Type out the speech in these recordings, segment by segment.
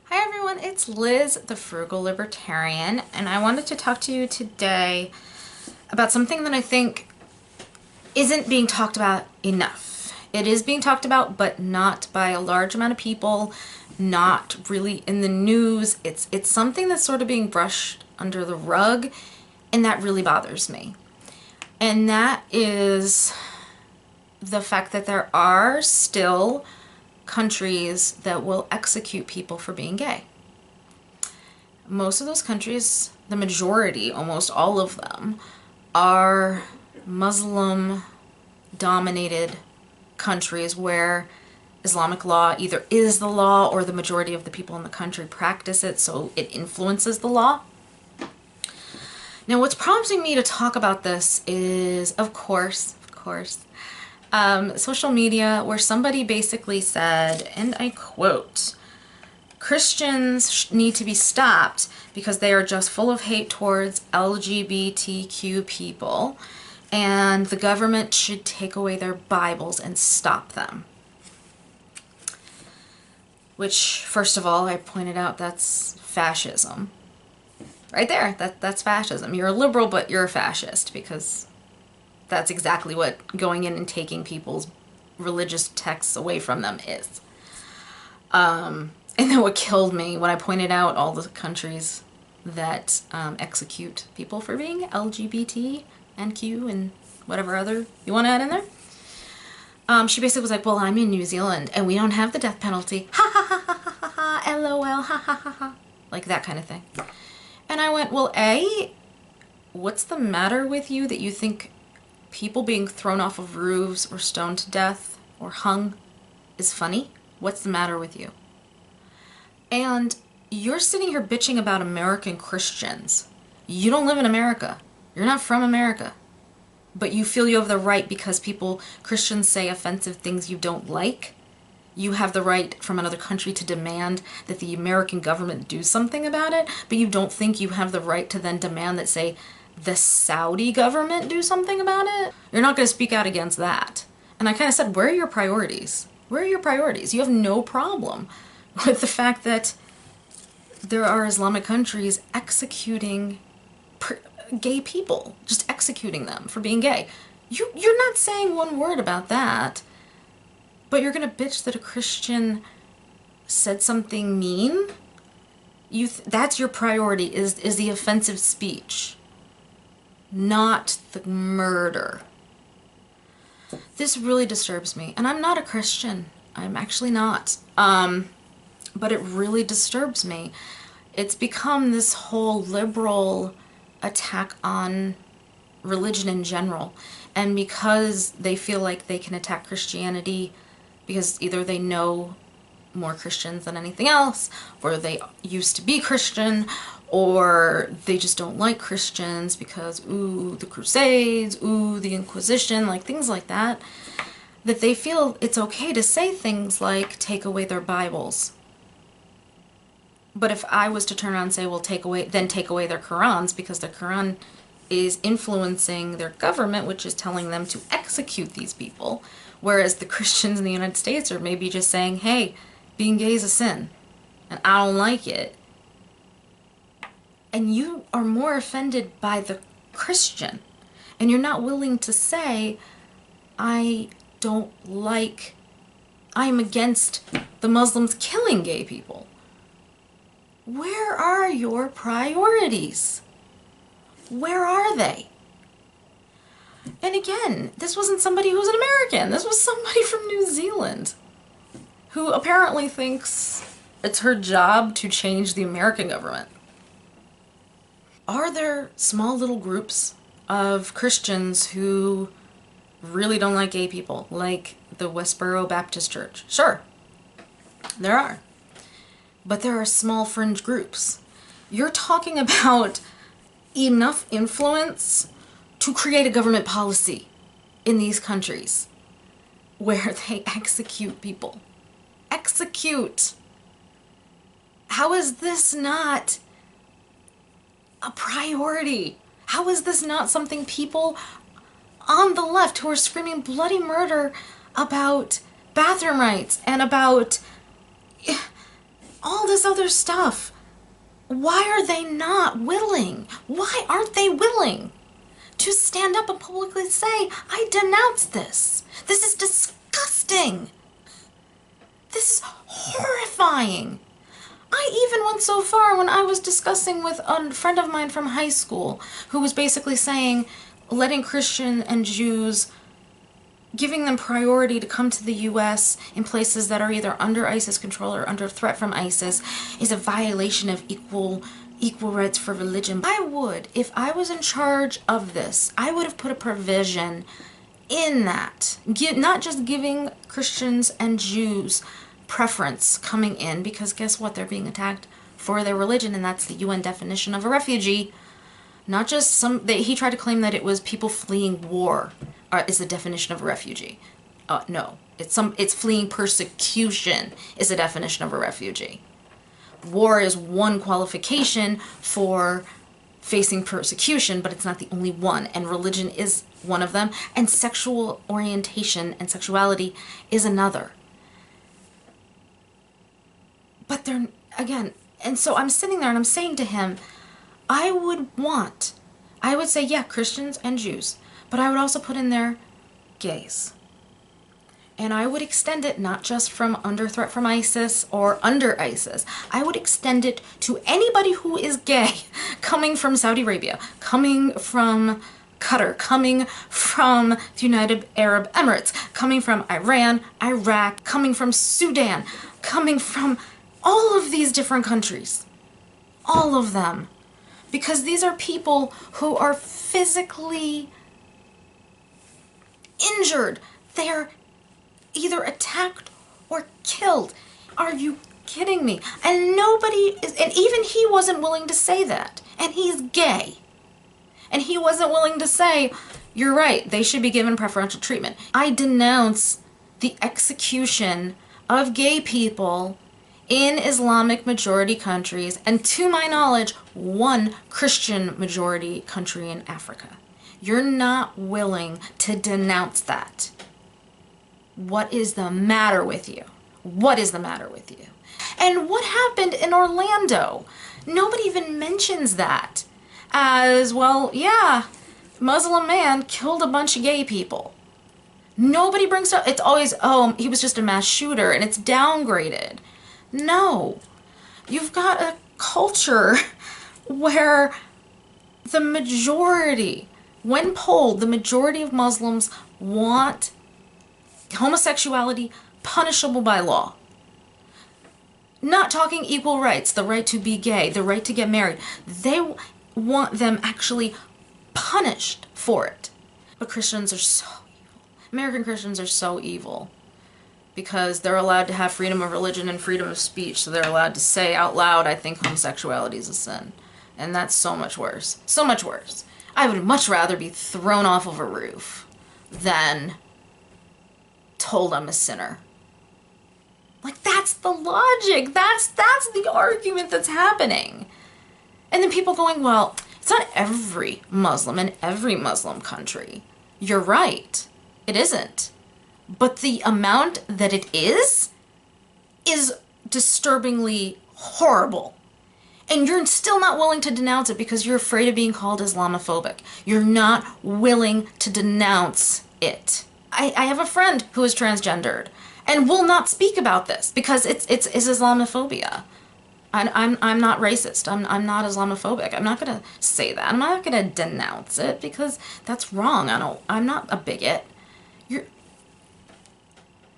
Hi everyone, it's Liz, the Frugal Libertarian, and I wanted to talk to you today about something that I think isn't being talked about enough. It is being talked about, but not by a large amount of people, not really in the news. It's something that's sort of being brushed under the rug, and that really bothers me. And that is the fact that there are still countries that will execute people for being gay. Most of those countries, the majority, almost all of them, are Muslim-dominated countries where Islamic law either is the law or the majority of the people in the country practice it, so it influences the law. Now, what's prompting me to talk about this is, of course, social media, where somebody basically said, and I quote, "Christians need to be stopped because they are just full of hate towards LGBTQ people, and the government should take away their Bibles and stop them." Which, first of all, I pointed out that's fascism. Right there, that's fascism. You're a liberal, but you're a fascist, because that's exactly what going in and taking people's religious texts away from them is. And then what killed me when I pointed out all the countries that execute people for being LGBT and Q and whatever other you want to add in there. She basically was like, well, I'm in New Zealand and we don't have the death penalty. Ha ha ha ha ha ha, LOL, ha ha ha ha. Like that kind of thing. And I went, well, A, what's the matter with you that you think people being thrown off of roofs or stoned to death or hung is funny? What's the matter with you? And you're sitting here bitching about American Christians. You don't live in America. You're not from America. But you feel you have the right because Christians say offensive things you don't like. You have the right from another country to demand that the American government do something about it, but you don't think you have the right to then demand that, say, the Saudi government do something about it? You're not going to speak out against that. And I kind of said, where are your priorities? Where are your priorities? You have no problem with the fact that there are Islamic countries executing gay people, just executing them for being gay. You're not saying one word about that, but you're going to bitch that a Christian said something mean? That's your priority, is the offensive speech, not the murder. This really disturbs me. And I'm not a Christian. I'm actually not. But it really disturbs me. It's become this whole liberal attack on religion in general. And because they feel like they can attack Christianity because either they know more Christians than anything else, or they used to be Christian, or they just don't like Christians because, ooh, the Crusades, ooh, the Inquisition, like things like that, that they feel it's okay to say things like, take away their Bibles. But if I was to turn around and say, well, take away their Qurans, because the Quran is influencing their government, which is telling them to execute these people, whereas the Christians in the United States are maybe just saying, hey, being gay is a sin, and I don't like it. And you are more offended by the Christian, and you're not willing to say, I'm against the Muslims killing gay people. Where are your priorities? Where are they? And again, this wasn't somebody who was an American. This was somebody from New Zealand who apparently thinks it's her job to change the American government. Are there small little groups of Christians who really don't like gay people, like the Westboro Baptist Church? Sure, there are. But there are small fringe groups. You're talking about enough influence to create a government policy in these countries where they execute people. Execute! How is this not a priority? How is this not something people on the left who are screaming bloody murder about bathroom rights and about all this this other stuff. Why are they not willing? Why aren't they willing to stand up and publicly say, I denounce this. This is disgusting. This is horrifying. I even went so far when I was discussing with a friend of mine from high school who was basically saying letting Christian and Jews, giving them priority to come to the U.S. in places that are either under ISIS control or under threat from ISIS is a violation of equal rights for religion. I would, if I was in charge of this, I would have put a provision in that, not just giving Christians and Jews preference coming in, because guess what, they're being attacked for their religion, and that's the UN definition of a refugee. Not just he tried to claim that it was people fleeing war is the definition of a refugee. No, it's fleeing persecution is the definition of a refugee. War is one qualification for facing persecution, but it's not the only one, and religion is one of them, and sexual orientation and sexuality is another. But they're, again, and so I'm sitting there and I'm saying to him, I would say, yeah, Christians and Jews, but I would also put in there gays. And I would extend it not just from under threat from ISIS or under ISIS. I would extend it to anybody who is gay, coming from Saudi Arabia, coming from Qatar, coming from the United Arab Emirates, coming from Iran, Iraq, coming from Sudan, coming from all of these different countries. All of them. Because these are people who are physically injured. They are either attacked or killed. Are you kidding me? And and even he wasn't willing to say that. And he's gay. And he wasn't willing to say, you're right, they should be given preferential treatment. I denounce the execution of gay people in Islamic majority countries, and to my knowledge, one Christian majority country in Africa. You're not willing to denounce that. What is the matter with you? What is the matter with you? And what happened in Orlando? Nobody even mentions that. As, well, yeah, Muslim man killed a bunch of gay people. Nobody brings up, it's always, oh, he was just a mass shooter, and it's downgraded. No. You've got a culture where the majority, when polled, the majority of Muslims want homosexuality punishable by law. Not talking equal rights, the right to be gay, the right to get married. They want them actually punished for it. But Christians are so evil. American Christians are so evil because they're allowed to have freedom of religion and freedom of speech, so they're allowed to say out loud, I think homosexuality is a sin. And that's so much worse. So much worse. I would much rather be thrown off of a roof than told I'm a sinner. Like, that's the logic. That's the argument that's happening. And then people going, well, it's not every Muslim in every Muslim country. You're right. It isn't. But the amount that it is disturbingly horrible. And you're still not willing to denounce it because you're afraid of being called Islamophobic. You're not willing to denounce it. I have a friend who is transgendered and will not speak about this because it's Islamophobia. I'm not racist. I'm not Islamophobic. I'm not gonna say that. I'm not gonna denounce it because that's wrong. I'm not a bigot.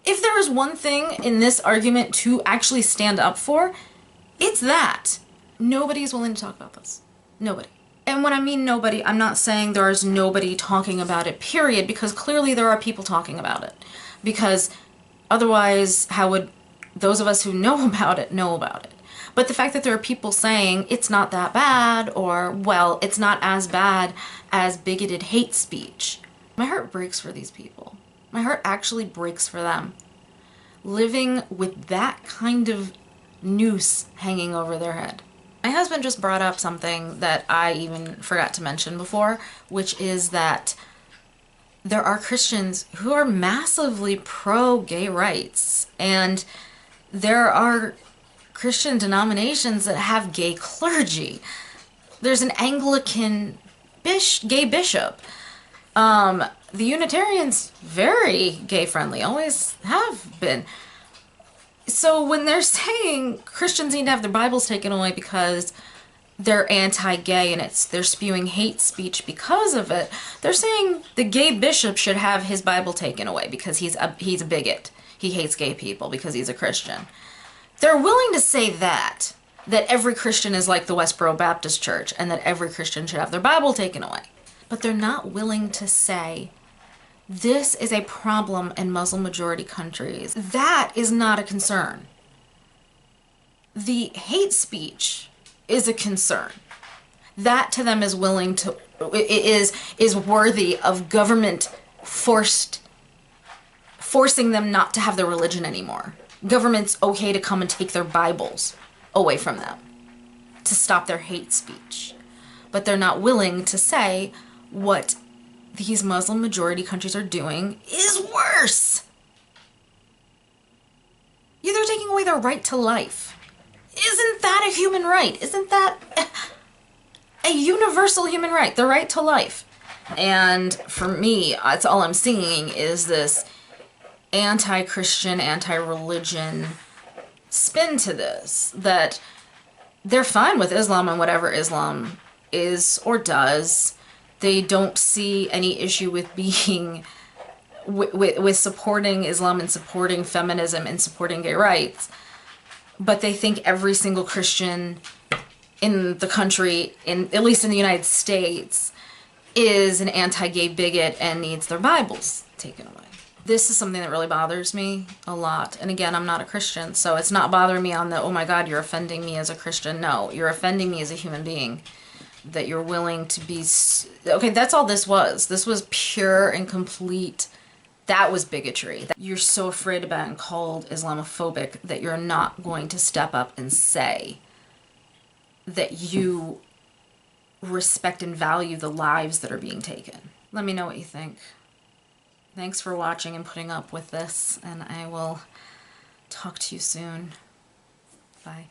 If there is one thing in this argument to actually stand up for, it's that. Nobody's willing to talk about this. Nobody. And when I mean nobody, I'm not saying there is nobody talking about it, period, because clearly there are people talking about it. Because otherwise, how would those of us who know about it know about it? But the fact that there are people saying it's not that bad, or, well, it's not as bad as bigoted hate speech. My heart breaks for these people. My heart actually breaks for them. Living with that kind of noose hanging over their head. My husband just brought up something that I even forgot to mention before, which is that there are Christians who are massively pro-gay rights, and there are Christian denominations that have gay clergy. There's an Anglican gay bishop. The Unitarians, very gay friendly, always have been. So when they're saying Christians need to have their Bibles taken away because they're anti-gay and they're spewing hate speech because of it, they're saying the gay bishop should have his Bible taken away because he's a bigot. He hates gay people because he's a Christian. They're willing to say that every Christian is like the Westboro Baptist Church and that every Christian should have their Bible taken away. But they're not willing to say this is a problem in Muslim majority countries. That is not a concern. The hate speech is a concern. That to them is is worthy of government forcing them not to have their religion anymore. Government's okay to come and take their Bibles away from them to stop their hate speech. But they're not willing to say what these Muslim majority countries are doing is worse. They're taking away their right to life. Isn't that a human right? Isn't that a universal human right? The right to life. And for me, that's all I'm seeing is this anti-Christian, anti-religion spin to this. That they're fine with Islam and whatever Islam is or does. They don't see any issue with being with supporting Islam and supporting feminism and supporting gay rights. But they think every single Christian in the country, at least in the United States, is an anti-gay bigot and needs their Bibles taken away. This is something that really bothers me a lot. And again, I'm not a Christian, so it's not bothering me on the, oh my God, you're offending me as a Christian. No, you're offending me as a human being. That you're willing to be... Okay, that's all this was. This was pure and complete... That was bigotry. You're so afraid of being called Islamophobic that you're not going to step up and say that you respect and value the lives that are being taken. Let me know what you think. Thanks for watching and putting up with this, and I will talk to you soon. Bye.